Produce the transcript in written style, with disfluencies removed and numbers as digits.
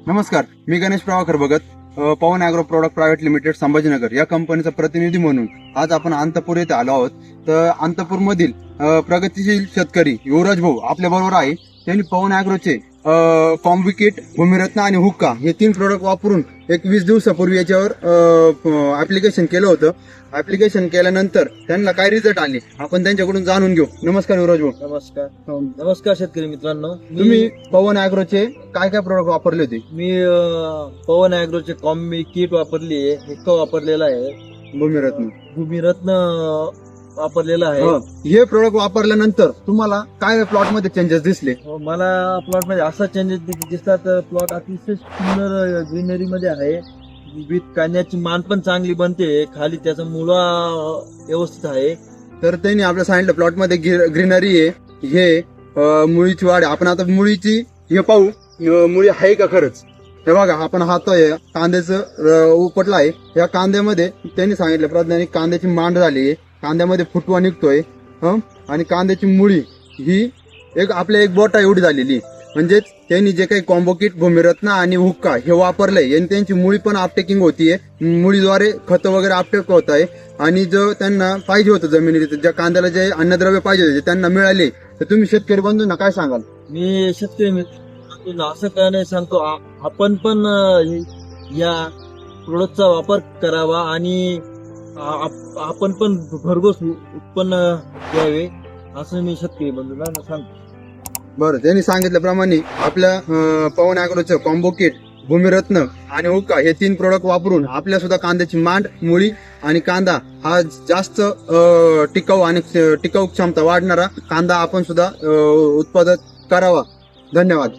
नमस्कार, मी Ganesh Prabhakar Bhagat, Pawan agro product private limited Sambhajinagar या कंपनीचा प्रतिनिधी म्हणून आज आपण अंतपूर येथे आलो आहोत. तर अंतपूर मधील प्रगतीशील शेतकरी युवराज भाऊ आपल्या बरोबर आहे. त्यांनी पवन ॲग्रोचे कॉम्बिकेट, भूमिरत्न आणि हुक्का हे 3 प्रोडक्ट वापरून एक 20 दिवसापूर्वी याच्यावर ऍप्लिकेशन केलं होतं. ऍप्लिकेशन केल्यानंतर त्यांना काय रिझल्ट आले आपण त्यांच्याकडून जाणून घेऊ. नमस्कार युवराज भाऊ. नमस्कार शेतकरी मित्रांनो. तुम्ही पवन ॲग्रोचे काय काय प्रोडक्ट वापरले होते? मी पवन ॲग्रोचे कॉम्बी किट वापरली आहे, हुक्का वापरलेला आहे, भूमिरत्न भूमिरत्न वापरलेला आहे. हे प्रोडक्ट वापरल्यानंतर तुम्हाला काय प्लॉट मध्ये चेंजेस दिसले? मला प्लॉट मध्ये असा चेंजेस दिसतात. प्लॉट अतिशय सुंदर ग्रीनरी मध्ये आहे. विथ कांद्याची मान पण चांगली बनते, खाली त्याचा मुळा व्यवस्थित आहे. तर त्यांनी आपल्या सांगितलं प्लॉट मध्ये ग्रीनरी आहे, हे मुळीची वाढ आहे. आपण आता मुळीची हे पाहू, मुळी आहे का खरंच. हे बघा, आपण हातोय कांद्याचं उपटला आहे. या कांद्यामध्ये त्यांनी सांगितल्याप्रमाणे कांद्याची मांड झाली आहे, कांद्यामध्ये फुटवा निघतोय आणि कांद्याची मुळी ही आपल्या एक बोटा एवढी झालेली. म्हणजेच त्यांनी जे काही कॉम्बो किट, भूमिरत्न आणि हुक्का हे वापरलंय आणि त्यांची मुळी पण अपटेकिंग होतीये. मुळीद्वारे खत वगैरे अपटेक होत आहे आणि जो त्यांना पाहिजे होतं जमिनीत, ज्या कांद्याला जे अन्नद्रव्य पाहिजे होते त्यांना मिळाले. तर तुम्ही शेतकरी बंधूंना काय सांगाल? मी शेतकरी मित्रांनो असं काय नाही सांगतो, आपण पण या प्रोडक्टचा वापर करावा आणि आपण पण भरघोस उत्पन्न घ्यावे असं मी शेतकरी बंधूंना सांगतो. बरं, त्यांनी सांगितल्याप्रमाणे आपल्या पवन ॲग्रोचं कॉम्बो किट, भूमिरत्न आणि हुक्का हे 3 प्रोडक्ट वापरून आपल्या सुद्धा कांद्याची मांड, मुळी आणि कांदा हा जास्त टिकाऊ आणि टिकाऊ क्षमता वाढणारा कांदा आपण सुद्धा उत्पादन करावा. धन्यवाद.